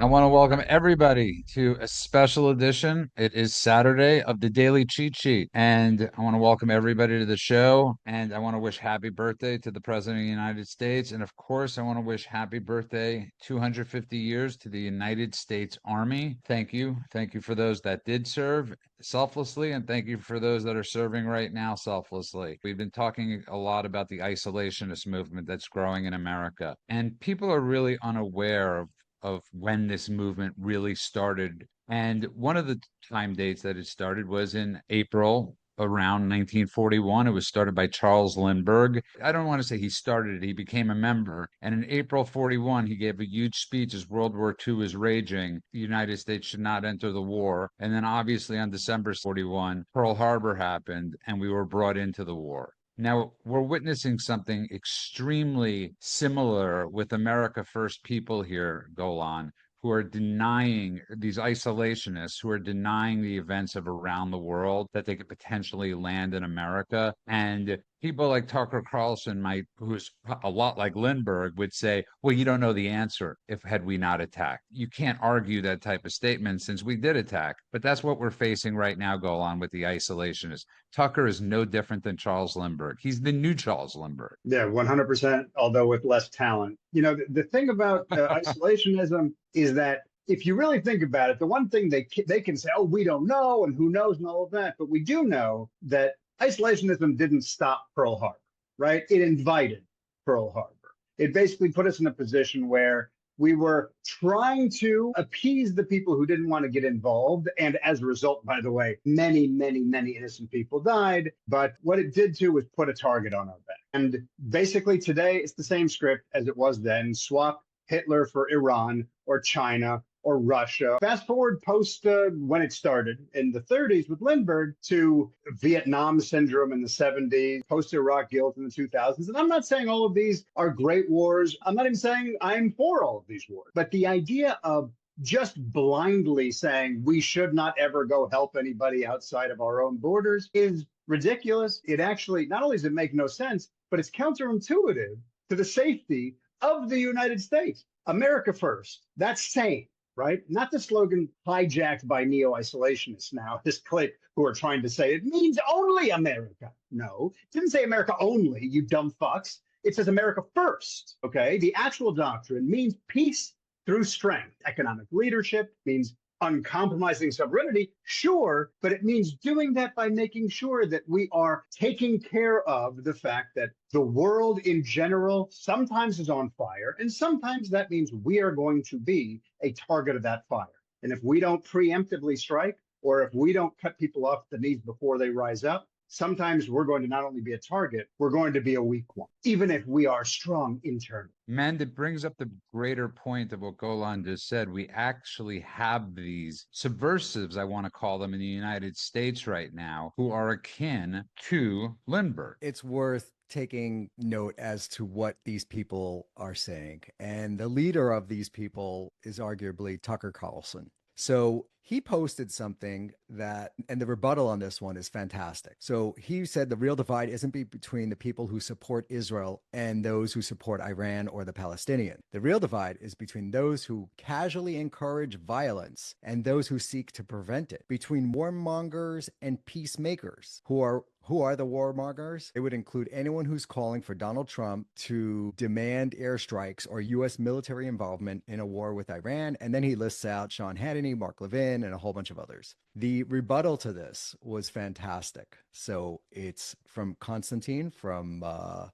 want to welcome everybody to a special edition. It is Saturday of the Daily Cheat Sheet. And I want to welcome everybody to the show. And I want to wish happy birthday to the President of the United States. And of course, I want to wish happy birthday 250 years to the United States Army. Thank you. Thank you for those that did serve selflessly. And thank you for those that are serving right now selflessly. We've been talking a lot about the isolationist movement that's growing in America. And people are really unaware of when this movement really started. And one of the time dates that it started was in April around 1941. It was started by Charles Lindbergh. I don't want to say he started it, he became a member. And in April 41, he gave a huge speech as World War II was raging. The United States should not enter the war. And then obviously on December 41, Pearl Harbor happened and we were brought into the war. Now, we're witnessing something extremely similar with America First people here, Golan, who are denying these isolationists, who are denying the events of around the world that they could potentially land in America. And people like Tucker Carlson who's a lot like Lindbergh, would say, well, you don't know the answer if had we not attacked. You can't argue that type of statement since we did attack. But that's what we're facing right now, Golan, with the isolationists. Tucker is no different than Charles Lindbergh. He's the new Charles Lindbergh. Yeah, 100%, although with less talent. The thing about isolationism is that if you really think about it, the one thing they can say, oh, we don't know, and who knows, and all of that. But we do know that isolationism didn't stop Pearl Harbor, right? It invited Pearl Harbor. It basically put us in a position where we were trying to appease the people who didn't want to get involved. And as a result, by the way, many, many, many innocent people died. But what it did too was put a target on our back. And basically today, it's the same script as it was then. Swap Hitler for Iran or China or Russia. Fast forward post when it started in the 30s with Lindbergh to Vietnam syndrome in the 70s, post-Iraq guilt in the 2000s. And I'm not saying all of these are great wars. I'm not even saying I'm for all of these wars. But the idea of just blindly saying we should not ever go help anybody outside of our own borders is ridiculous. It actually, not only does it make no sense, but it's counterintuitive to the safety of the United States. America first. That's sane. Right? Not the slogan hijacked by neo-isolationists now, this clique who are trying to say it means only America. No, it didn't say America only, you dumb fucks. It says America first, okay? The actual doctrine means peace through strength. Economic leadership means uncompromising sovereignty, sure, but it means doing that by making sure that we are taking care of the fact that the world in general sometimes is on fire, and sometimes that means we are going to be a target of that fire. And if we don't preemptively strike, or if we don't cut people off at the knees before they rise up, sometimes we're going to not only be a target, we're going to be a weak one, even if we are strong internally. Man, it brings up the greater point of what Golan just said. We actually have these subversives, I want to call them, in the United States right now, who are akin to Lindbergh. It's worth taking note as to what these people are saying. And the leader of these people is arguably Tucker Carlson. So he posted something that, and the rebuttal on this one is fantastic. So he said the real divide isn't between the people who support Israel and those who support Iran or the Palestinian. The real divide is between those who casually encourage violence and those who seek to prevent it, between warmongers and peacemakers. Who are the warmongers? It would include anyone who's calling for Donald Trump to demand airstrikes or U.S. military involvement in a war with Iran. And then he lists out Sean Hannity, Mark Levin, and a whole bunch of others. The rebuttal to this was fantastic. So it's from Constantine from a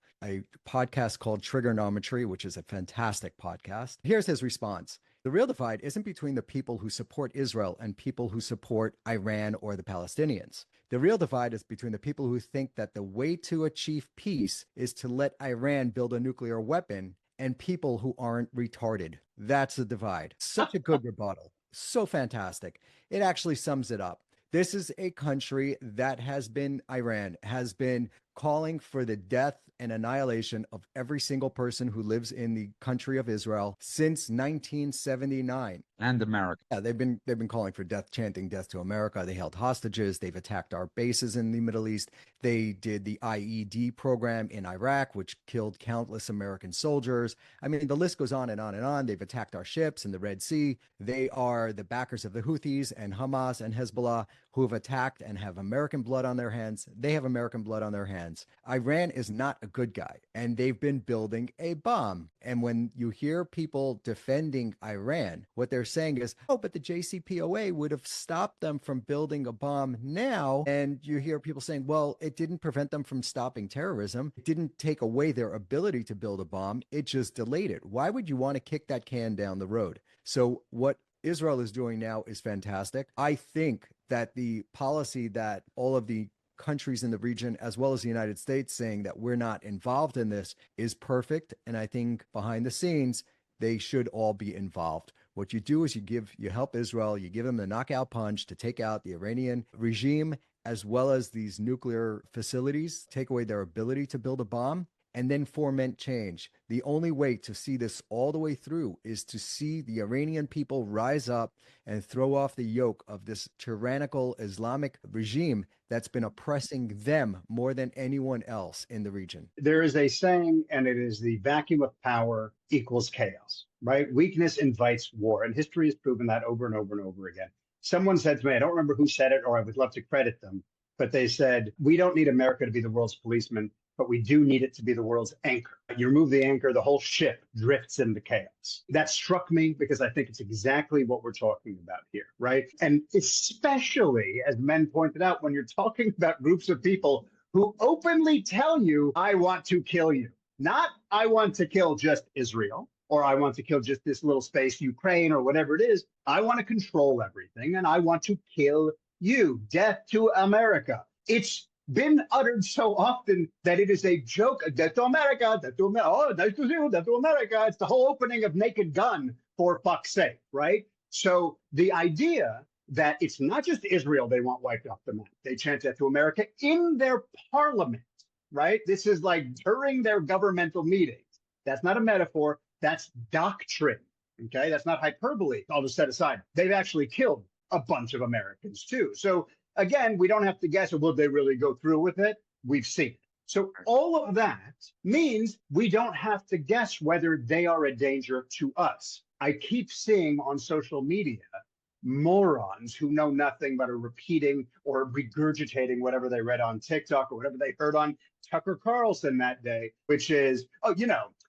podcast called Trigonometry, which is a fantastic podcast. Here's his response. The real divide isn't between the people who support Israel and people who support Iran or the Palestinians. The real divide is between the people who think that the way to achieve peace is to let Iran build a nuclear weapon and people who aren't retarded. That's the divide. Such a good rebuttal. So fantastic. It actually sums it up. This is a country that Iran has been calling for the death and annihilation of every single person who lives in the country of Israel since 1979. And America. Yeah, they've been calling for death, chanting death to America. They held hostages. They've attacked our bases in the Middle East. They did the IED program in Iraq, which killed countless American soldiers. I mean, the list goes on and on and on. They've attacked our ships in the Red Sea. They are the backers of the Houthis and Hamas and Hezbollah, who have attacked and have American blood on their hands. They have American blood on their hands. Iran is not a good guy, and they've been building a bomb. And when you hear people defending Iran, what they're saying is, oh, but the JCPOA would have stopped them from building a bomb now. And you hear people saying, well, it didn't prevent them from stopping terrorism. It didn't take away their ability to build a bomb. It just delayed it. Why would you want to kick that can down the road? So what Israel is doing now is fantastic. I think that the policy that all of the countries in the region, as well as the United States, saying that we're not involved in this is perfect. And I think behind the scenes, they should all be involved. What you do is you help Israel, you give them the knockout punch to take out the Iranian regime, as well as these nuclear facilities, take away their ability to build a bomb, and then foment change. The only way to see this all the way through is to see the Iranian people rise up and throw off the yoke of this tyrannical Islamic regime that's been oppressing them more than anyone else in the region. There is a saying, and it is the vacuum of power equals chaos, right? Weakness invites war. And history has proven that over and over and over again. Someone said to me, I don't remember who said it, or I would love to credit them, but they said, we don't need America to be the world's policeman, but we do need it to be the world's anchor. You remove the anchor, the whole ship drifts into chaos. That struck me because I think it's exactly what we're talking about here, right? And especially, as men pointed out, when you're talking about groups of people who openly tell you, I want to kill you, not I want to kill just Israel, or I want to kill just this little space, Ukraine, or whatever it is. I want to control everything, and I want to kill you. Death to America. It's been uttered so often that it is a joke. Death to America, death to America, oh, nice to see you, death to America. It's the whole opening of Naked Gun, for fuck's sake, right? So the idea that it's not just Israel they want wiped off the map. They chant death to America in their parliament, right? This is like during their governmental meetings. That's not a metaphor. That's doctrine, okay? That's not hyperbole. I'll just set aside. They've actually killed a bunch of Americans too. So again, we don't have to guess, will they really go through with it? We've seen it. So all of that means we don't have to guess whether they are a danger to us. I keep seeing on social media morons who know nothing but are repeating or regurgitating whatever they read on TikTok or whatever they heard on Tucker Carlson that day, which is, oh,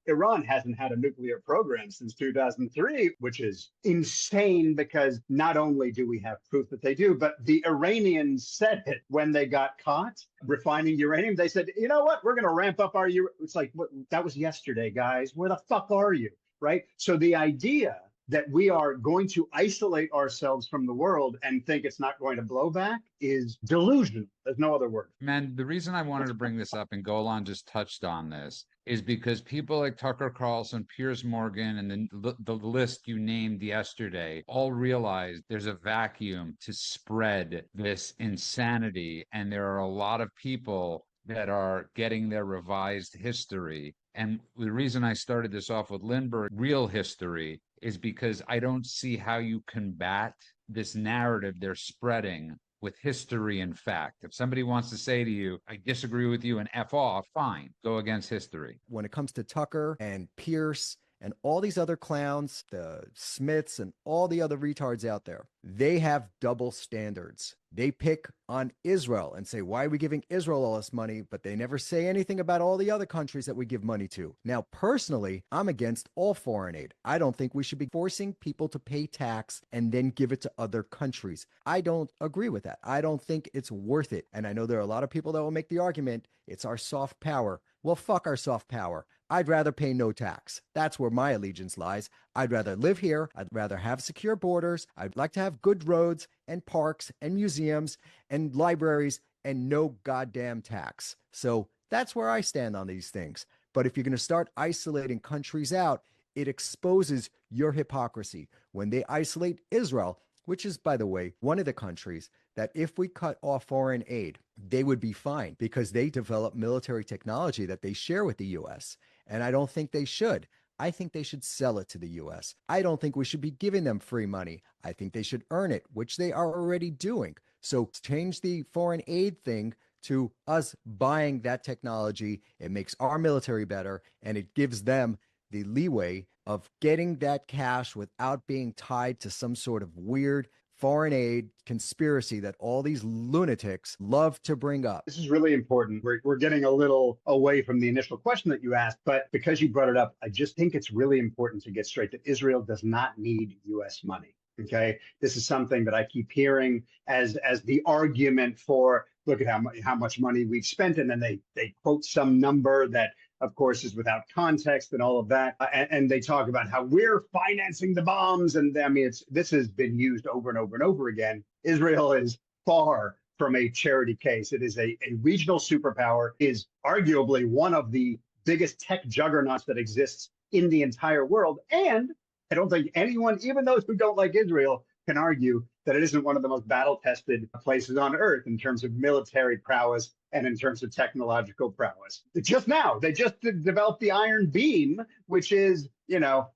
Iran hasn't had a nuclear program since 2003, which is insane because not only do we have proof that they do, but the Iranians said it when they got caught refining uranium. They said, you know what, we're going to ramp up our uranium. It's like, what? That was yesterday, guys. Where the fuck are you? Right? So the idea that we are going to isolate ourselves from the world and think it's not going to blow back is delusional. There's no other word. Man, the reason I wanted to bring this up, and Golan just touched on this, is because people like Tucker Carlson, Piers Morgan, and the list you named yesterday all realize there's a vacuum to spread this insanity. And there are a lot of people that are getting their revised history. And the reason I started this off with Lindbergh, real history, is because I don't see how you combat this narrative they're spreading with history and fact. If somebody wants to say to you, I disagree with you and F off, fine, go against history. When it comes to Tucker and Pierce and all these other clowns, the Smiths and all the other retards out there, they have double standards. They pick on Israel and say, why are we giving Israel all this money? But they never say anything about all the other countries that we give money to. Now, personally, I'm against all foreign aid. I don't think we should be forcing people to pay tax and then give it to other countries. I don't agree with that. I don't think it's worth it. And I know there are a lot of people that will make the argument, it's our soft power. Well, fuck our soft power. I'd rather pay no tax. That's where my allegiance lies. I'd rather live here. I'd rather have secure borders. I'd like to have good roads and parks and museums and libraries and no goddamn tax. So that's where I stand on these things. But if you're going to start isolating countries out, it exposes your hypocrisy. When they isolate Israel, which is, by the way, one of the countries that if we cut off foreign aid, they would be fine because they develop military technology that they share with the US. And I don't think they should. I think they should sell it to the US. I don't think we should be giving them free money. I think they should earn it, which they are already doing. So change the foreign aid thing to us buying that technology. It makes our military better and it gives them the leeway of getting that cash without being tied to some sort of weird foreign aid conspiracy that all these lunatics love to bring up. This is really important. We're getting a little away from the initial question that you asked, but because you brought it up, I just think it's really important to get straight that Israel does not need US money. Okay. This is something that I keep hearing as the argument for look at how much money we've spent. And then they quote some number that of course, is without context and all of that. And they talk about how we're financing the bombs. And I mean, this has been used over and over and over again. Israel is far from a charity case. It is a regional superpower, is arguably one of the biggest tech juggernauts that exists in the entire world. And I don't think anyone, even those who don't like Israel, can argue that it isn't one of the most battle-tested places on earth in terms of military prowess and in terms of technological prowess. Just now, they just developed the Iron Beam, which is,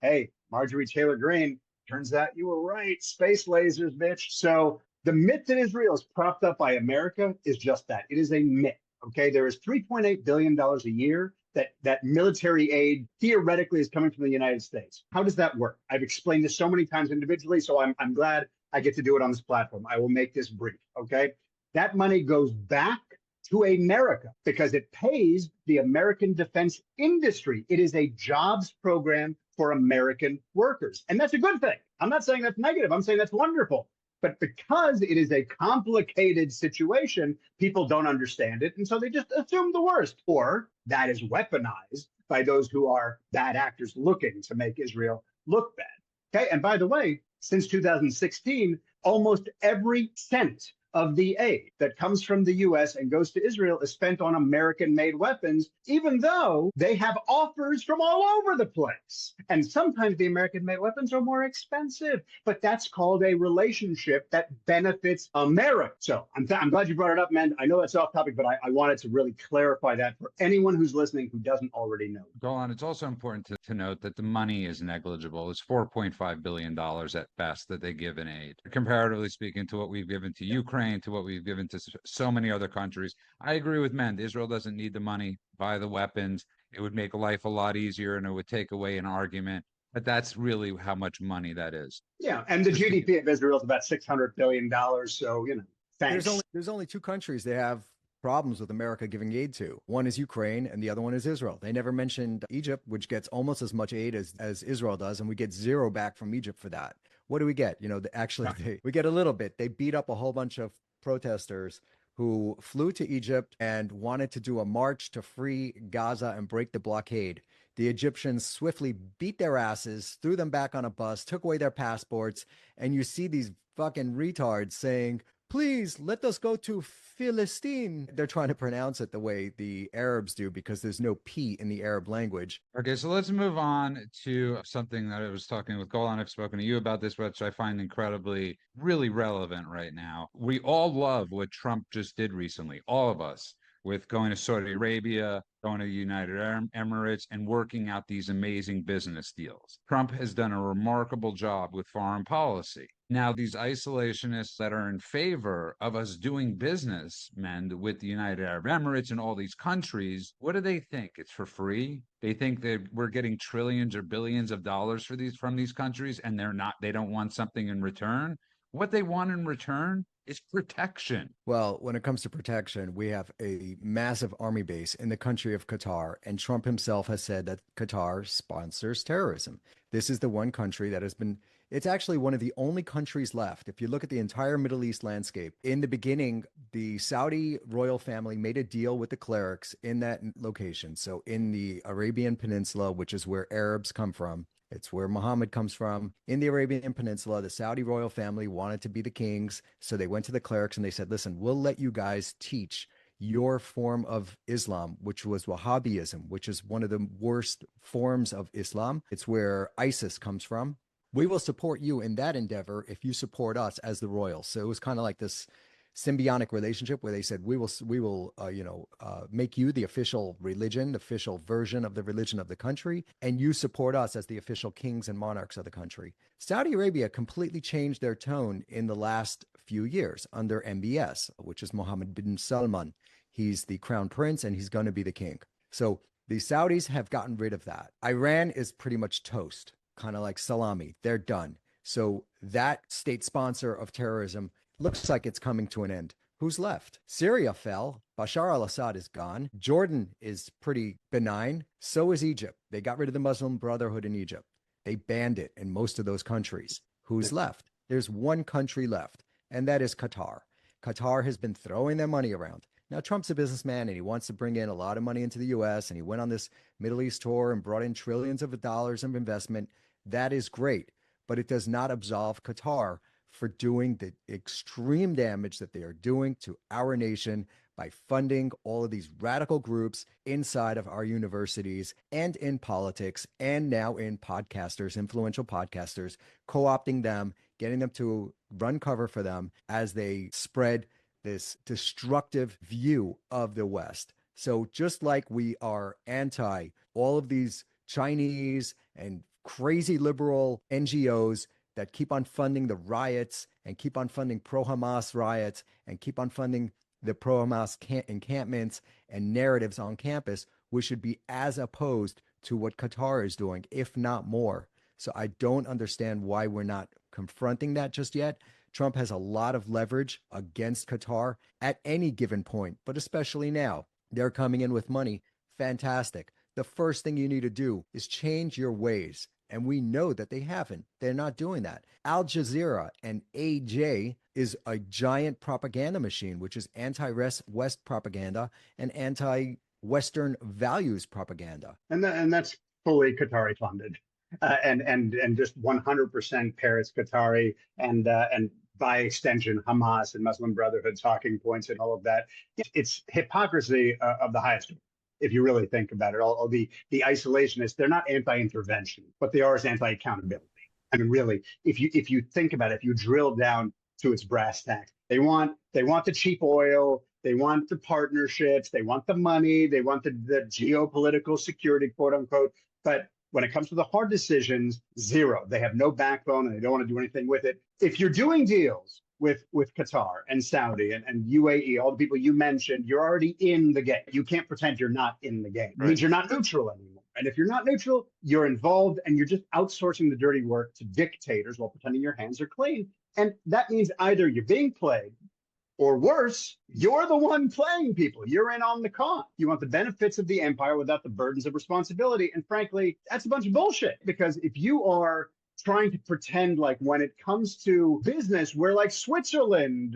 hey, Marjorie Taylor Greene, turns out you were right, space lasers, bitch. So the myth that Israel is propped up by America is just that. It is a myth, okay? There is $3.8 billion a year that military aid theoretically is coming from the United States. How does that work? I've explained this so many times individually, so I'm glad I get to do it on this platform. I will make this brief, okay? That money goes back to America because it pays the American defense industry. It is a jobs program for American workers. And that's a good thing. I'm not saying that's negative. I'm saying that's wonderful. But because it is a complicated situation, people don't understand it. And so they just assume the worst, or that is weaponized by those who are bad actors looking to make Israel look bad. Okay. And by the way, since 2016, almost every cent of the aid that comes from the US and goes to Israel is spent on American-made weapons, even though they have offers from all over the place. And sometimes the American-made weapons are more expensive, but that's called a relationship that benefits America. So I'm glad you brought it up, man. I know that's off topic, but I wanted to really clarify that for anyone who's listening who doesn't already know. Golan, it's also important to note that the money is negligible. It's $4.5 billion at best that they give in aid. Comparatively speaking to what we've given to Ukraine, to what we've given to so many other countries. I agree with Mend. Israel doesn't need the money, buy the weapons. It would make life a lot easier and it would take away an argument. But that's really how much money that is. Yeah, and the GDP of Israel is about $600 billion. So, thanks. There's only two countries they have problems with America giving aid to. One is Ukraine and the other one is Israel. They never mentioned Egypt, which gets almost as much aid as Israel does, and we get zero back from Egypt for that. What do we get? We get a little bit. They beat up a whole bunch of protesters who flew to Egypt and wanted to do a march to free Gaza and break the blockade. The Egyptians swiftly beat their asses, threw them back on a bus, took away their passports, and you see these fucking retards saying, please let us go to Philistine. They're trying to pronounce it the way the Arabs do because there's no P in the Arab language. Okay, so let's move on to something that I was talking with Golan. I've spoken to you about this, which I find incredibly, really relevant right now. We all love what Trump just did recently, all of us, with going to Saudi Arabia, going to the United Arab Emirates, and working out these amazing business deals. Trump has done a remarkable job with foreign policy. Now, these isolationists that are in favor of us doing business, with the United Arab Emirates and all these countries, what do they think? It's for free? They think that we're getting trillions or billions of dollars from these countries, and they don't want something in return. What they want in return is protection. Well, when it comes to protection, we have a massive army base in the country of Qatar, and Trump himself has said that Qatar sponsors terrorism. This is the one country that it's actually one of the only countries left. If you look at the entire Middle East landscape, in the beginning, the Saudi royal family made a deal with the clerics in that location. So in the Arabian Peninsula, which is where Arabs come from, it's where Muhammad comes from. In the Arabian Peninsula, the Saudi royal family wanted to be the kings. So they went to the clerics and they said, listen, we'll let you guys teach your form of Islam, which was Wahhabism, which is one of the worst forms of Islam. It's where ISIS comes from. we will support you in that endeavor if you support us as the royals. So it was kind of like this symbiotic relationship where they said we will make you the official religion, the official version of the religion of the country, and you support us as the official kings and monarchs of the country. Saudi Arabia completely changed their tone in the last few years under MBS, which is Mohammed bin Salman. He's the crown prince and he's going to be the king. So the Saudis have gotten rid of that. Iran is pretty much toast, kind of like salami. They're done. So that state sponsor of terrorism looks like it's coming to an end. Who's left? Syria fell. Bashar al Assad is gone. Jordan is pretty benign. So is Egypt. They got rid of the Muslim Brotherhood in Egypt. They banned it in most of those countries. Who's left? There's one country left, and that is Qatar. Qatar has been throwing their money around. Now, Trump's a businessman and he wants to bring in a lot of money into the US, and he went on this Middle East tour and brought in trillions of dollars of investment. That is great, but it does not absolve Qatar for doing the extreme damage that they are doing to our nation by funding all of these radical groups inside of our universities and in politics and now in podcasters, influential podcasters, co-opting them, getting them to run cover for them as they spread this destructive view of the West. So just like we are anti all of these Chinese and crazy liberal NGOs that keep on funding the riots and keep on funding pro-Hamas riots and keep on funding the pro-Hamas encampments and narratives on campus, we should be as opposed to what Qatar is doing, if not more. So I don't understand why we're not confronting that just yet. Trump has a lot of leverage against Qatar at any given point, but especially now. They're coming in with money. Fantastic. The first thing you need to do is change your ways. And we know that they haven't. They're not doing that. Al Jazeera and AJ is a giant propaganda machine, which is anti-West propaganda and anti-Western values propaganda. And that's fully Qatari funded, and just 100% Paris Qatari, and by extension Hamas and Muslim Brotherhood talking points and all of that. It's hypocrisy of the highest order. If you really think about it, all the isolationists, they're not anti-intervention, but they are as anti-accountability. I mean, really, if you think about it, if you drill down to its brass tacks, they want the cheap oil, they want the partnerships, they want the money, they want the geopolitical security, quote unquote. But when it comes to the hard decisions, zero. They have no backbone and they don't want to do anything with it. If you're doing deals with Qatar and Saudi and UAE, all the people you mentioned, you're already in the game. You can't pretend you're not in the game. It means you're not neutral anymore. And if you're not neutral, you're involved and you're just outsourcing the dirty work to dictators while pretending your hands are clean. And that means either you're being played, or worse, you're the one playing people. You're in on the con. You want the benefits of the empire without the burdens of responsibility. And frankly, that's a bunch of bullshit. Because if you are trying to pretend like when it comes to business, we're like Switzerland,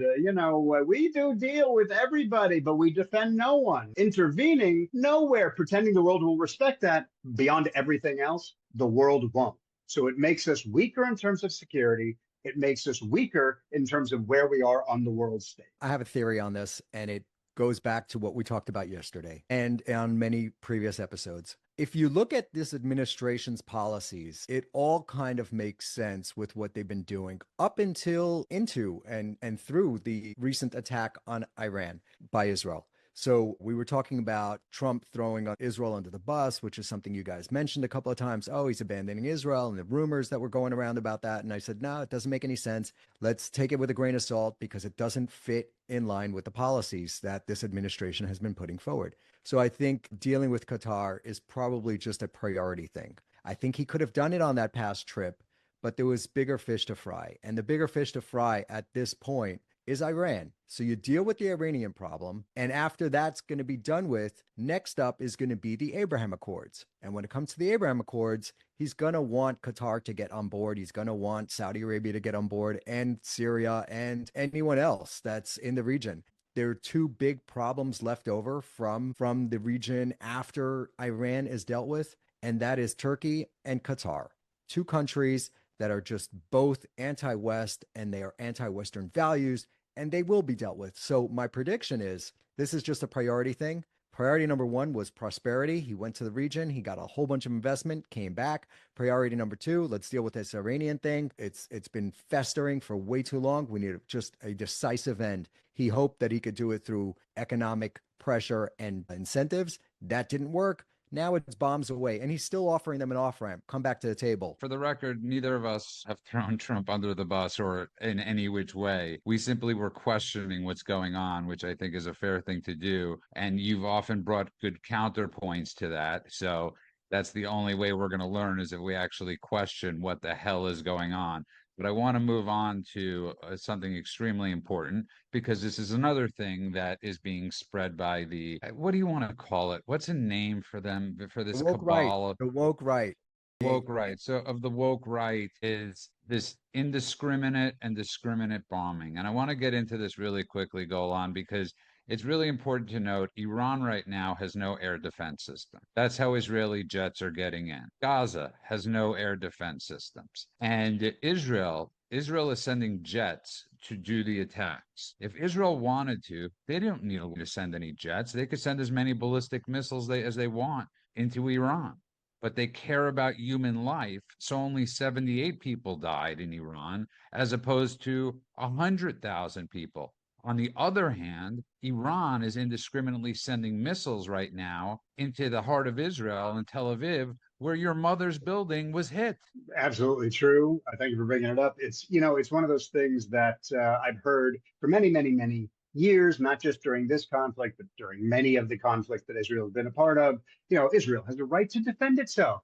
we do deal with everybody, but we defend no one. Intervening nowhere, pretending the world will respect that. Beyond everything else, the world won't. So it makes us weaker in terms of security. It makes us weaker in terms of where we are on the world stage. I have a theory on this, and it goes back to what we talked about yesterday and on many previous episodes. If you look at this administration's policies, it all kind of makes sense with what they've been doing up until into and through the recent attack on Iran by Israel. So we were talking about Trump throwing Israel under the bus, which is something you guys mentioned a couple of times. Oh, he's abandoning Israel and the rumors that were going around about that. And I said, no, it doesn't make any sense. Let's take it with a grain of salt because it doesn't fit in line with the policies that this administration has been putting forward. So I think dealing with Qatar is probably just a priority thing. I think he could have done it on that past trip, but there was bigger fish to fry. And the bigger fish to fry at this point is Iran. So you deal with the Iranian problem. And after that's going to be done with, next up is going to be the Abraham Accords. And when it comes to the Abraham Accords, he's going to want Qatar to get on board. He's going to want Saudi Arabia to get on board and Syria and anyone else that's in the region. There are two big problems left over from the region after Iran is dealt with, and that is Turkey and Qatar. Two countries that are just both anti-West and they are anti-Western values, and they will be dealt with. So my prediction is this is just a priority thing, Priority number one was prosperity. He went to the region, he got a whole bunch of investment, came back. Priority number two, let's deal with this Iranian thing. It's been festering for way too long. We need just a decisive end. He hoped that he could do it through economic pressure and incentives. That didn't work. Now it's bombs away, and he's still offering them an off ramp. Come back to the table. For the record, neither of us have thrown Trump under the bus or in any which way. We simply were questioning what's going on, which I think is a fair thing to do. And you've often brought good counterpoints to that. So that's the only way we're going to learn is if we actually question what the hell is going on. But I want to move on to something extremely important because this is another thing that is being spread by the, what do you want to call it? What's a name for them, for The this woke right. cabal? The woke right. Woke right. So of the woke right is this indiscriminate and discriminate bombing. And I want to get into this really quickly, Golan, because it's really important to note Iran right now has no air defense system. That's how Israeli jets are getting in. Gaza has no air defense systems. And Israel is sending jets to do the attacks. If Israel wanted to, they don't need to send any jets. They could send as many ballistic missiles as they want into Iran, but they care about human life. So only 78 people died in Iran, as opposed to 100,000 people. On the other hand, Iran is indiscriminately sending missiles right now into the heart of Israel and Tel Aviv, where your mother's building was hit. Absolutely true. Thank you for bringing it up. It's, it's one of those things that I've heard for many, many, many years, not just during this conflict, but during many of the conflicts that Israel has been a part of. Israel has a right to defend itself,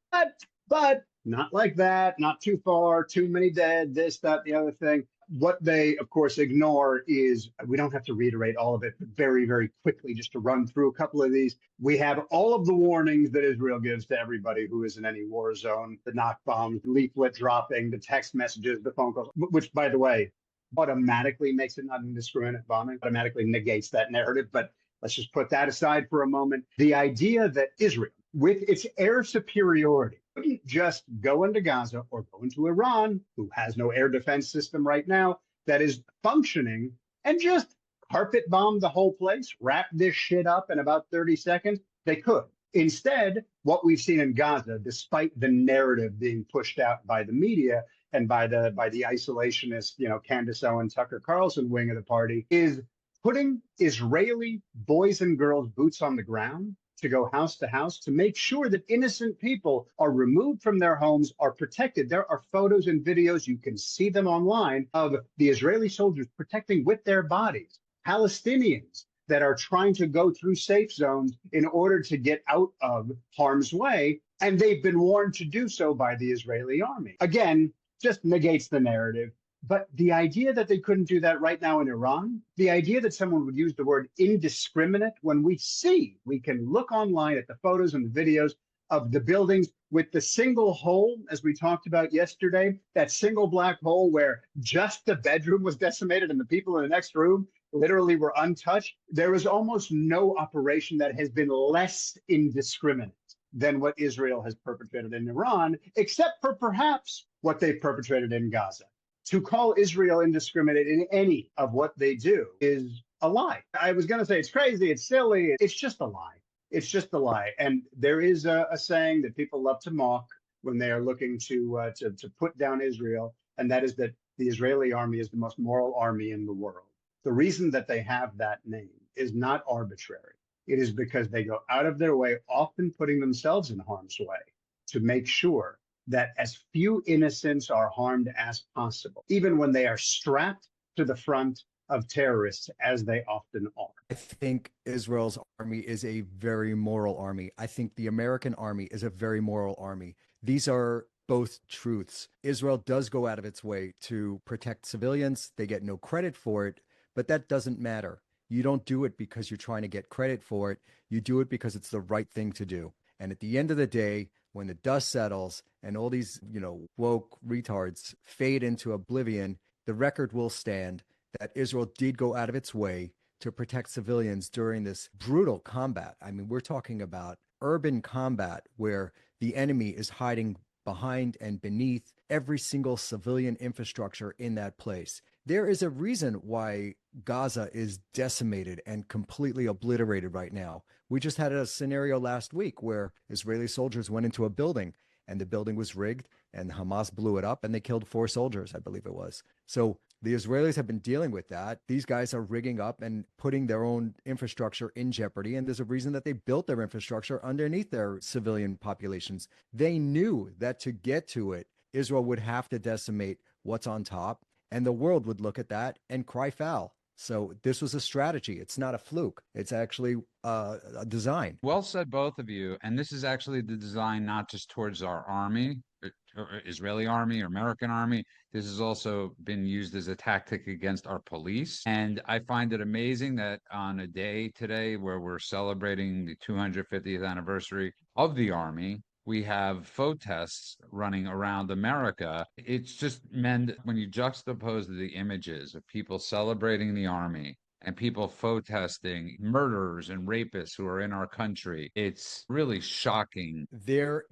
but not like that, not too far, too many dead, this, that, the other thing. What they, of course, ignore is, we don't have to reiterate all of it, but very, very quickly, just to run through a couple of these. We have all of the warnings that Israel gives to everybody who is in any war zone, the knock bombs, the leaflet dropping, the text messages, the phone calls, which, by the way, automatically makes it not indiscriminate bombing, automatically negates that narrative. But let's just put that aside for a moment. The idea that Israel, with its air superiority, couldn't just go into Gaza or go into Iran, who has no air defense system right now that is functioning, and just carpet bomb the whole place, wrap this shit up in about 30 seconds. They could. Instead, what we've seen in Gaza, despite the narrative being pushed out by the media and by the isolationist, Candace Owen, Tucker Carlson wing of the party, is putting Israeli boys and girls boots on the ground to go house to house to make sure that innocent people are removed from their homes, are protected. There are photos and videos, you can see them online, of the Israeli soldiers protecting with their bodies Palestinians that are trying to go through safe zones in order to get out of harm's way. And they've been warned to do so by the Israeli army. Again, just negates the narrative. But the idea that they couldn't do that right now in Iran, the idea that someone would use the word indiscriminate when we can look online at the photos and the videos of the buildings with the single hole, as we talked about yesterday, that single black hole where just the bedroom was decimated and the people in the next room literally were untouched. There is almost no operation that has been less indiscriminate than what Israel has perpetrated in Iran, except for perhaps what they've perpetrated in Gaza. To call Israel indiscriminate in any of what they do is a lie. I was going to say it's crazy, it's silly, it's just a lie. It's just a lie. And there is a saying that people love to mock when they are looking to put down Israel, and that is that the Israeli army is the most moral army in the world. The reason that they have that name is not arbitrary. It is because they go out of their way, often putting themselves in harm's way, to make sure that as few innocents are harmed as possible, even when they are strapped to the front of terrorists, as they often are. I think Israel's army is a very moral army. I think the American army is a very moral army. These are both truths. Israel does go out of its way to protect civilians. They get no credit for it, but that doesn't matter. You don't do it because you're trying to get credit for it. You do it because it's the right thing to do. And at the end of the day, when the dust settles and all these, woke retards fade into oblivion, the record will stand that Israel did go out of its way to protect civilians during this brutal combat. I mean, we're talking about urban combat where the enemy is hiding behind and beneath every single civilian infrastructure in that place. There is a reason why Gaza is decimated and completely obliterated right now. We just had a scenario last week where Israeli soldiers went into a building and the building was rigged and Hamas blew it up and they killed 4 soldiers, I believe it was. So the Israelis have been dealing with that. These guys are rigging up and putting their own infrastructure in jeopardy. And there's a reason that they built their infrastructure underneath their civilian populations. They knew that to get to it, Israel would have to decimate what's on top, and the world would look at that and cry foul. So this was a strategy. It's not a fluke. It's actually a design. Well said, both of you. And this is actually the design not just towards our army, or Israeli army or American army. This has also been used as a tactic against our police. And I find it amazing that on a day today where we're celebrating the 250th anniversary of the army, we have faux tests running around America. It's just meant when you juxtapose the images of people celebrating the army and people faux testing murderers and rapists who are in our country, it's really shocking. There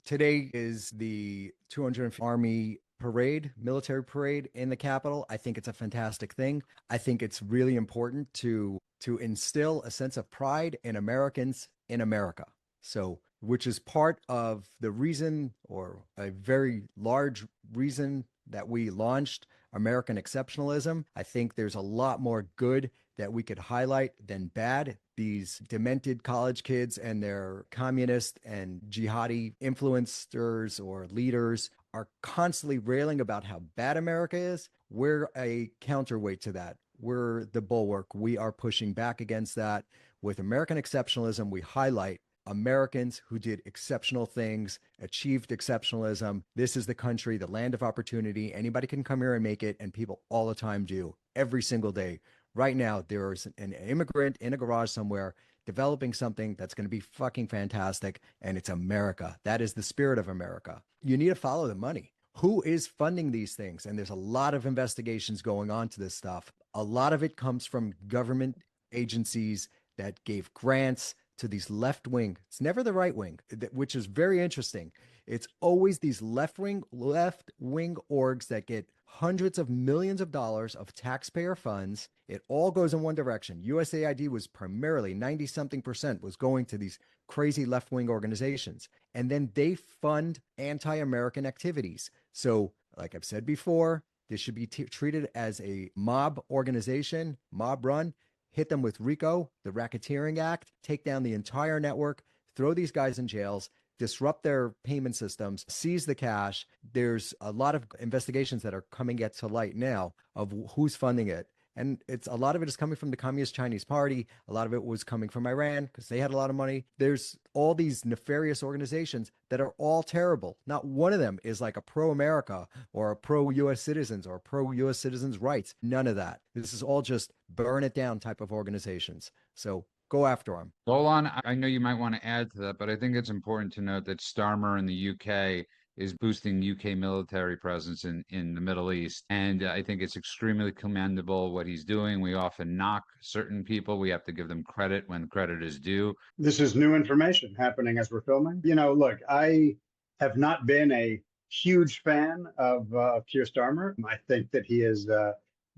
today is the 250th Army parade, military parade in the Capitol. I think it's a fantastic thing. I think it's really important to instill a sense of pride in Americans in America. So, which is part of the reason, or a very large reason, that we launched American exceptionalism. I think there's a lot more good that we could highlight than bad. These demented college kids and their communist and jihadi influencers or leaders are constantly railing about how bad America is. We're a counterweight to that. We're the bulwark. We are pushing back against that. With American exceptionalism, we highlight Americans who did exceptional things, achieved exceptionalism. This is the country, the land of opportunity. Anybody can come here and make it, and people all the time do, every single day. Right now, there is an immigrant in a garage somewhere developing something that's going to be fucking fantastic, and it's America. That is the spirit of America. You need to follow the money. Who is funding these things? And there's a lot of investigations going on to this stuff. A lot of it comes from government agencies that gave grants to these left wing. It's never the right wing, which is very interesting. It's always these left wing orgs that get hundreds of millions of dollars of taxpayer funds. It all goes in one direction. USAID was primarily 90 something percent was going to these crazy left wing organizations. And then they fund anti-American activities. So, like I've said before, this should be treated as a mob organization, mob run. Hit them with RICO, the Racketeering Act, take down the entire network, throw these guys in jails, disrupt their payment systems, seize the cash. There's a lot of investigations that are coming to light now of who's funding it. And it's a lot of it is coming from the Communist Chinese Party. A lot of it was coming from Iran because they had a lot of money. There's all these nefarious organizations that are all terrible. Not one of them is like a pro-America or a pro-U.S. citizens or pro-U.S. citizens' rights. None of that. This is all just burn it down type of organizations. So go after them. Golan, I know you might want to add to that, but I think it's important to note that Starmer in the UK is boosting UK military presence in the Middle East. And I think it's extremely commendable what he's doing. We often knock certain people. We have to give them credit when credit is due. This is new information happening as we're filming. You know, look, I have not been a huge fan of Keir Starmer. I think that he has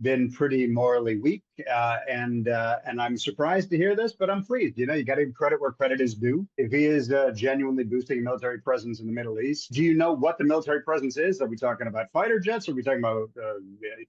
been pretty morally weak, and I'm surprised to hear this, but I'm pleased. You know, you got to give credit where credit is due. If he is genuinely boosting military presence in the Middle East, do you know what the military presence is? Are we talking about fighter jets? Are we talking about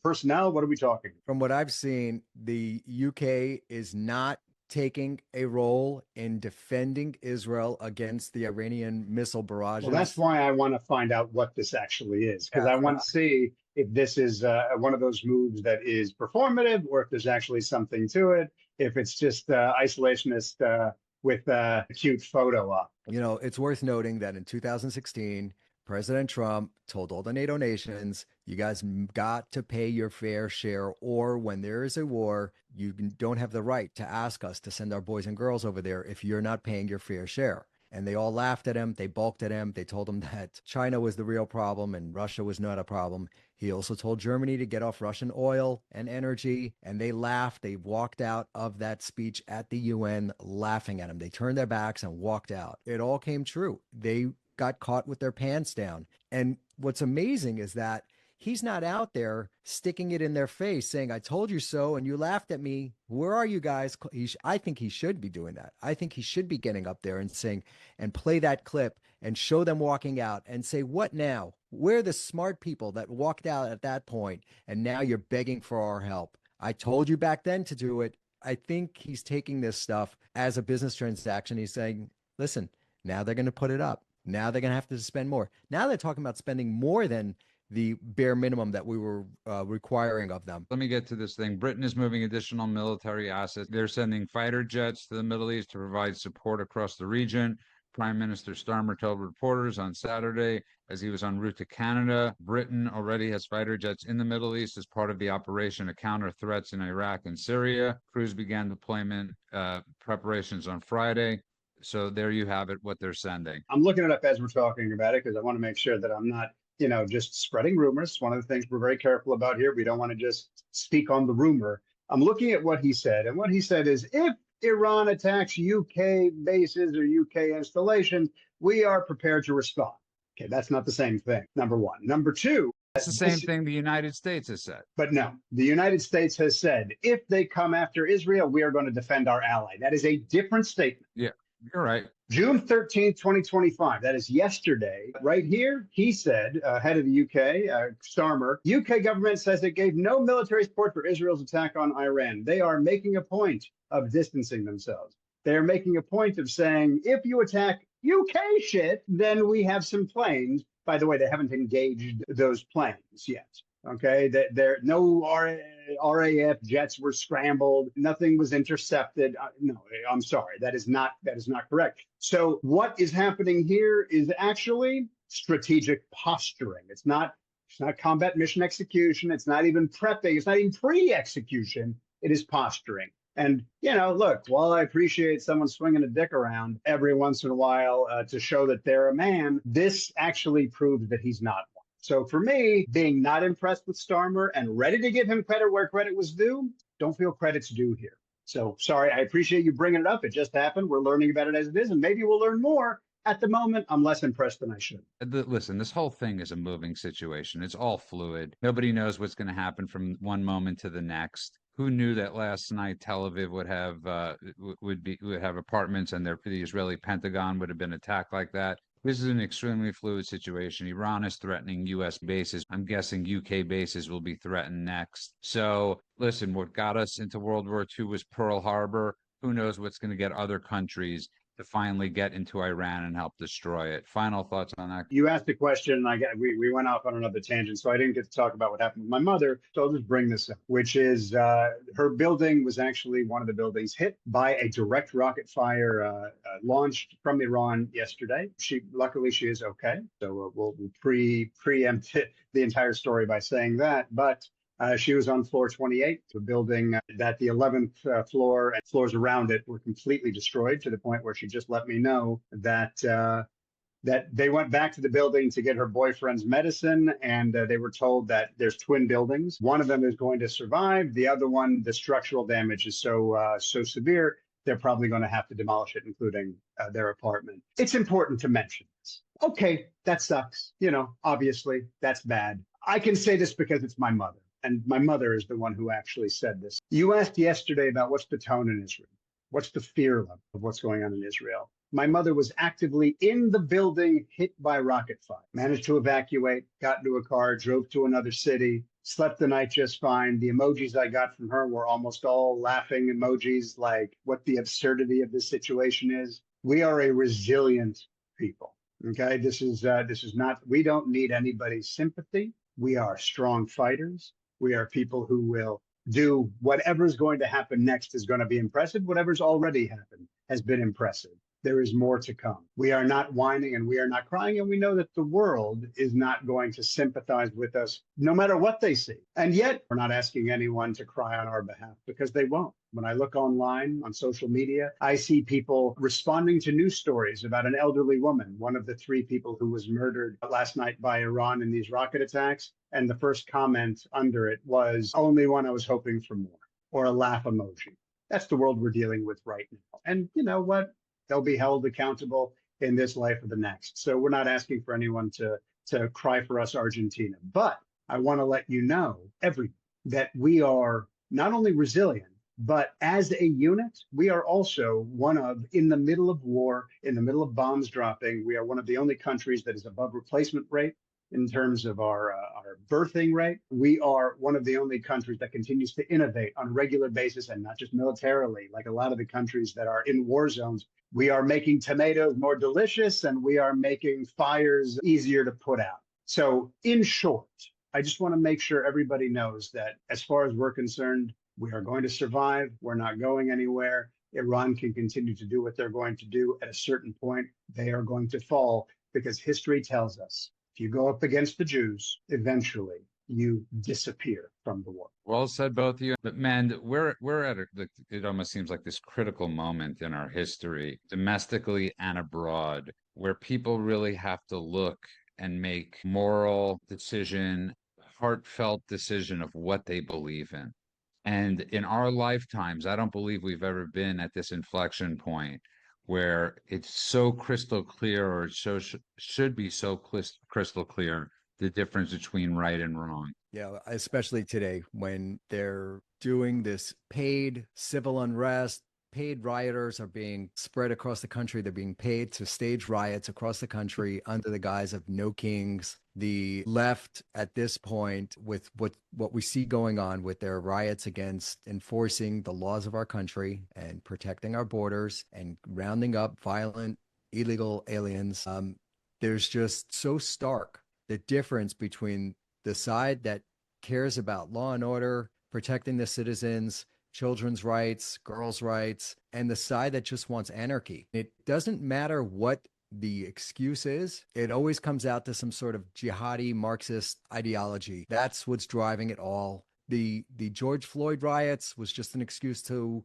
personnel? What are we talking? From what I've seen, the UK is not taking a role in defending Israel against the Iranian missile barrages. Well, that's why I want to find out what this actually is, because I want to see if this is one of those moves that is performative or if there's actually something to it, if it's just isolationist with a cute photo up. You know, it's worth noting that in 2016, President Trump told all the NATO nations, you guys got to pay your fair share, or when there is a war, you don't have the right to ask us to send our boys and girls over there if you're not paying your fair share. And they all laughed at him. They balked at him. They told him that China was the real problem and Russia was not a problem. He also told Germany to get off Russian oil and energy. And they laughed. They walked out of that speech at the UN laughing at him. They turned their backs and walked out. It all came true. They got caught with their pants down. And what's amazing is that He's not out there sticking it in their face saying, I told you so, and you laughed at me. Where are you guys? I think he should be doing that. I think he should be getting up there and saying, and play that clip and show them walking out and say, what now? We're the smart people that walked out at that point, and now you're begging for our help. I told you back then to do it. I think he's taking this stuff as a business transaction. He's saying, listen, now they're going to put it up. Now they're going to have to spend more. Now they're talking about spending more than the bare minimum that we were requiring of them. Let me get to this thing. Britain is moving additional military assets. They're sending fighter jets to the Middle East to provide support across the region. Prime Minister Starmer told reporters on Saturday as he was en route to Canada. Britain already has fighter jets in the Middle East as part of the operation to counter threats in Iraq and Syria. Crews began deployment preparations on Friday. So there you have it, what they're sending. I'm looking it up as we're talking about it because I want to make sure that I'm not, just spreading rumors. One of the things we're very careful about here, we don't want to just speak on the rumor. I'm looking at what he said, and what he said is, if Iran attacks UK bases or UK installations, we are prepared to respond. Okay, that's not the same thing, number one. Number two, it's the same thing the United States has said. But no, the United States has said, if they come after Israel, we are going to defend our ally. That is a different statement. Yeah, you're right. June 13th, 2025, that is yesterday. Right here, he said, head of the UK, Starmer, UK government says it gave no military support for Israel's attack on Iran. They are making a point of distancing themselves. They're making a point of saying, if you attack UK shit, then we have some planes. By the way, they haven't engaged those planes yet. Okay, there no RAF jets were scrambled, nothing was intercepted. No, I'm sorry, that is not correct. So what is happening here is actually strategic posturing. It's not combat mission execution. It's not even prepping. It's not even pre-execution. It is posturing. And, look, while I appreciate someone swinging a dick around every once in a while to show that they're a man, this actually proves that he's not one. So for me, being not impressed with Starmer and ready to give him credit where credit was due, don't feel credit's due here. So sorry, I appreciate you bringing it up. It just happened. We're learning about it as it is, and maybe we'll learn more. At the moment, I'm less impressed than I should. Listen, this whole thing is a moving situation. It's all fluid. Nobody knows what's going to happen from one moment to the next. Who knew that last night Tel Aviv would have apartments and the Israeli Pentagon would have been attacked like that? This is an extremely fluid situation. Iran is threatening U.S. bases. I'm guessing UK bases will be threatened next. So listen, what got us into World War II was Pearl Harbor. Who knows what's going to get other countries to finally get into Iran and help destroy it. Final thoughts on that? You asked a question, and we went off on another tangent, so I didn't get to talk about what happened with my mother. So I'll just bring this up, which is her building was actually one of the buildings hit by a direct rocket fire launched from Iran yesterday. Luckily she is okay, so we'll preempt the entire story by saying that, but. She was on floor 28, a building that the 11th floor and floors around it were completely destroyed, to the point where she just let me know that that they went back to the building to get her boyfriend's medicine, and they were told that there's twin buildings. One of them is going to survive. The other one, the structural damage is so severe, they're probably going to have to demolish it, including their apartment. It's important to mention this. Okay, that sucks. Obviously, that's bad. I can say this because it's my mother. And my mother is the one who actually said this. You asked yesterday about what's the tone in Israel. What's the fear level of what's going on in Israel? My mother was actively in the building hit by rocket fire, managed to evacuate, got into a car, drove to another city, slept the night just fine. The emojis I got from her were almost all laughing emojis, like what the absurdity of this situation is. We are a resilient people. Okay, this is not, we don't need anybody's sympathy. We are strong fighters. We are people who will do whatever's going to happen next is going to be impressive. Whatever's already happened has been impressive. There is more to come. We are not whining and we are not crying. And we know that the world is not going to sympathize with us no matter what they see. And yet we're not asking anyone to cry on our behalf, because they won't. When I look online on social media, I see people responding to news stories about an elderly woman, one of the 3 people who was murdered last night by Iran in these rocket attacks. And the first comment under it was, only one I was hoping for more, or a laugh emoji. That's the world we're dealing with right now. And you know what? They'll be held accountable in this life or the next. So we're not asking for anyone to cry for us, Argentina. But I want to let you know, that we are not only resilient, but as a unit, we are also in the middle of war, in the middle of bombs dropping, we are one of the only countries that is above replacement rate in terms of our birthing rate. We are one of the only countries that continues to innovate on a regular basis, and not just militarily, like a lot of the countries that are in war zones. We are making tomatoes more delicious, and we are making fires easier to put out. So, in short, I just want to make sure everybody knows that as far as we're concerned, we are going to survive. We're not going anywhere. Iran can continue to do what they're going to do. At a certain point, they are going to fall, because history tells us if you go up against the Jews, eventually you disappear from the world. Well said, both of you. But man, we're at it almost seems like this critical moment in our history, domestically and abroad, where people really have to look and make moral decision, heartfelt decision of what they believe in. And in our lifetimes, I don't believe we've ever been at this inflection point where it's so crystal clear, or it should be so crystal clear, the difference between right and wrong. Yeah, especially today when they're doing this paid civil unrest. Paid rioters are being spread across the country. They're being paid to stage riots across the country under the guise of no kings. The left at this point, with what we see going on with their riots against enforcing the laws of our country and protecting our borders and rounding up violent, illegal aliens, there's just so stark the difference between the side that cares about law and order, protecting the citizens, children's rights, girls' rights, and the side that just wants anarchy. It doesn't matter what the excuse is. It always comes out to some sort of jihadi Marxist ideology. That's what's driving it all. The George Floyd riots was just an excuse to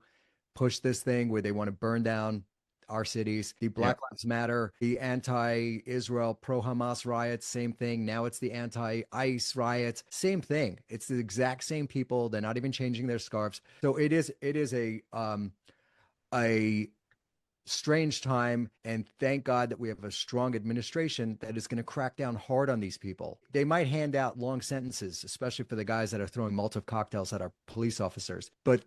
push this thing where they want to burn down our cities. The Black Lives Matter, the anti-Israel, pro-Hamas riots, same thing. Now it's the anti-ICE riots, same thing. It's the exact same people. They're not even changing their scarves. So it is a strange time, and thank God that we have a strong administration that is going to crack down hard on these people. They might hand out long sentences, especially for the guys that are throwing Molotov cocktails at our police officers. But,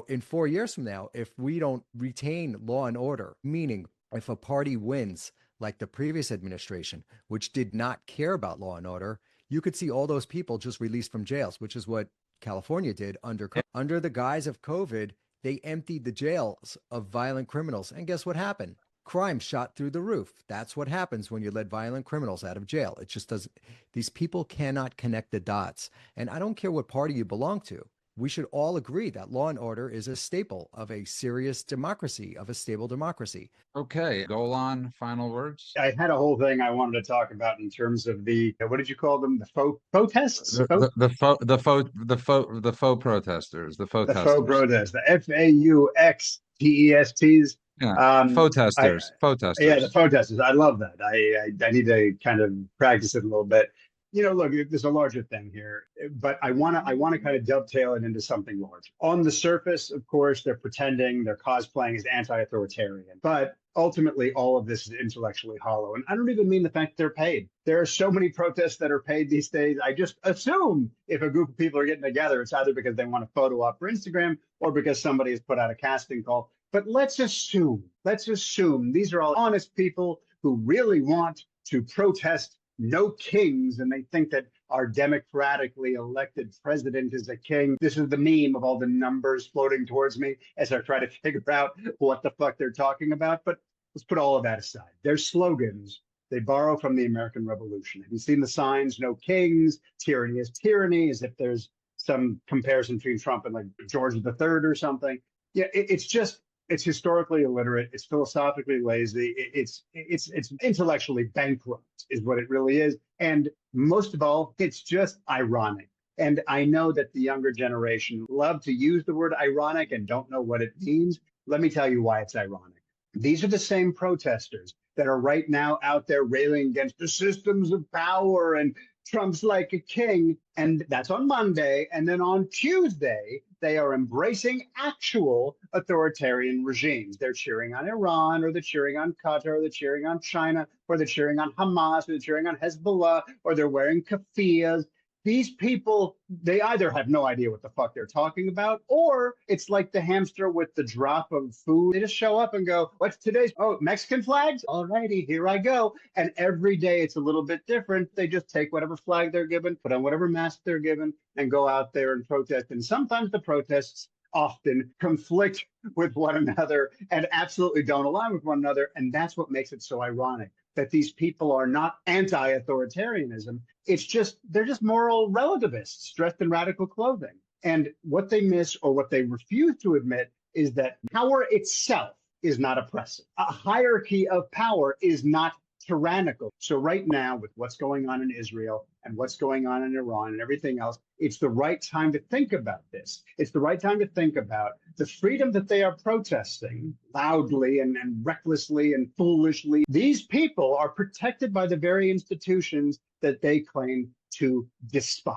in 4 years from now, if we don't retain law and order, meaning if a party wins like the previous administration, which did not care about law and order, you could see all those people just released from jails, which is what California did under the guise of COVID. They emptied the jails of violent criminals. And guess what happened? Crime shot through the roof. That's what happens when you let violent criminals out of jail. It just doesn't, these people cannot connect the dots. And I don't care what party you belong to. We should all agree that law and order is a staple of a serious democracy, of a stable democracy. Okay, Golan, final words. I had a whole thing I wanted to talk about in terms of what did you call them? The faux tests? The faux protesters, the faux The faux testers. protests, the FAUXTESTs. Yeah, Um, faux I testers, faux Yeah, the testers. protesters. I love that. I need to kind of practice it a little bit. Look, there's a larger thing here, but I want to kind of dovetail it into something large. On the surface, of course, they're pretending, they're cosplaying as anti-authoritarian, but ultimately all of this is intellectually hollow. And I don't even mean the fact that they're paid. There are so many protests that are paid these days. I just assume if a group of people are getting together, it's either because they want a photo op for Instagram or because somebody has put out a casting call. But let's assume these are all honest people who really want to protest no kings, and they think that our democratically elected president is a king. This is the meme of all the numbers floating towards me as I try to figure out what the fuck they're talking about. But let's put all of that aside. Their slogans, they borrow from the American Revolution. Have you seen the signs? No kings, tyranny is tyranny, as if there's some comparison between Trump and like George III or something. Yeah, it's historically illiterate. It's philosophically lazy. It's intellectually bankrupt, is what it really is. And most of all, it's just ironic. And I know that the younger generation love to use the word ironic and don't know what it means. Let me tell you why it's ironic. These are the same protesters that are right now out there railing against the systems of power and Trump's like a king. And that's on Monday. And then on Tuesday, they are embracing actual authoritarian regimes. They're cheering on Iran, or they're cheering on Qatar, or they're cheering on China, or they're cheering on Hamas, or they're cheering on Hezbollah, or they're wearing keffiyehs. These people, they either have no idea what the fuck they're talking about, or it's like the hamster with the drop of food. They just show up and go, what's today's? Oh, Mexican flags? All righty, here I go. And every day it's a little bit different. They just take whatever flag they're given, put on whatever mask they're given, and go out there and protest. And sometimes the protests often conflict with one another and absolutely don't align with one another. And that's what makes it so ironic that these people are not anti-authoritarianism. It's just, they're just moral relativists dressed in radical clothing. And what they miss, or what they refuse to admit, is that power itself is not oppressive. A hierarchy of power is not tyrannical. So right now, with what's going on in Israel and what's going on in Iran and everything else, it's the right time to think about this. It's the right time to think about the freedom that they are protesting loudly and recklessly and foolishly. These people are protected by the very institutions that they claim to despise.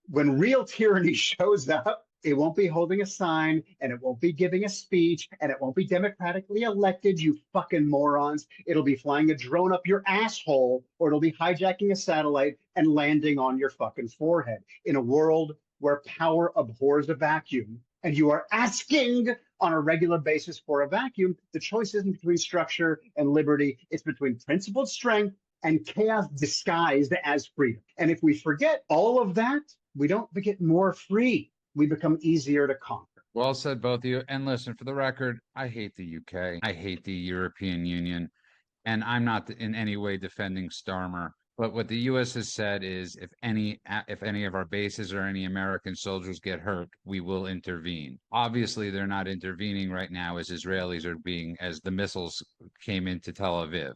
When real tyranny shows up, it won't be holding a sign, and it won't be giving a speech, and it won't be democratically elected, you fucking morons. It'll be flying a drone up your asshole, or it'll be hijacking a satellite and landing on your fucking forehead. In a world where power abhors a vacuum, and you are asking on a regular basis for a vacuum, the choice isn't between structure and liberty. It's between principled strength and chaos disguised as freedom. And if we forget all of that, we don't get more free. We become easier to conquer. Well said, both of you. And listen, for the record, I hate the UK. I hate the European Union. And I'm not in any way defending Starmer. But what the U.S. has said is if any of our bases or any American soldiers get hurt, we will intervene. Obviously, they're not intervening right now as Israelis are as the missiles came into Tel Aviv.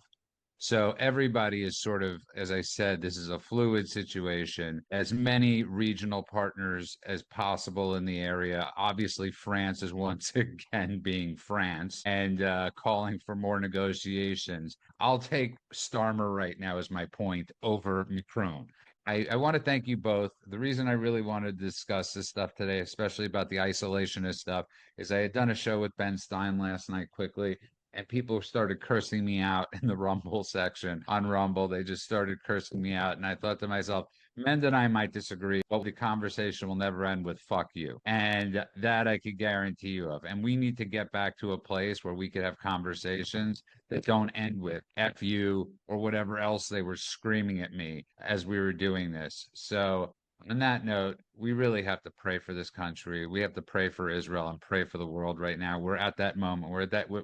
So everybody is sort of, as I said, this is a fluid situation. As many regional partners as possible in the area. Obviously, France is once again being France and calling for more negotiations. I'll take Starmer right now as my point over Macron. I want to thank you both. The reason I really wanted to discuss this stuff today, especially about the isolationist stuff, is I had done a show with Ben Stein last night quickly, and people started cursing me out in the Rumble section on Rumble. They just started cursing me out. And I thought to myself, Mend and I might disagree, but the conversation will never end with fuck you. And that I could guarantee you of. And we need to get back to a place where we could have conversations that don't end with F you or whatever else they were screaming at me as we were doing this. So on that note, we really have to pray for this country. We have to pray for Israel and pray for the world right now. We're at that moment.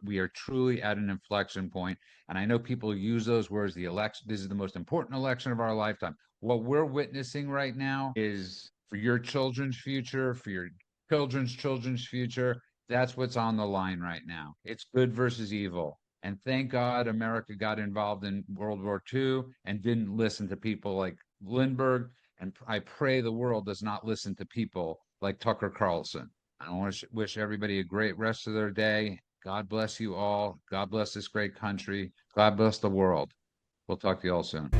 We are truly at an inflection point. And I know people use those words, the election. This is the most important election of our lifetime. What we're witnessing right now is for your children's future, for your children's future. That's what's on the line right now. It's good versus evil. And thank God America got involved in World War II and didn't listen to people like Lindbergh. And I pray the world does not listen to people like Tucker Carlson. I want to wish everybody a great rest of their day. God bless you all. God bless this great country. God bless the world. We'll talk to you all soon.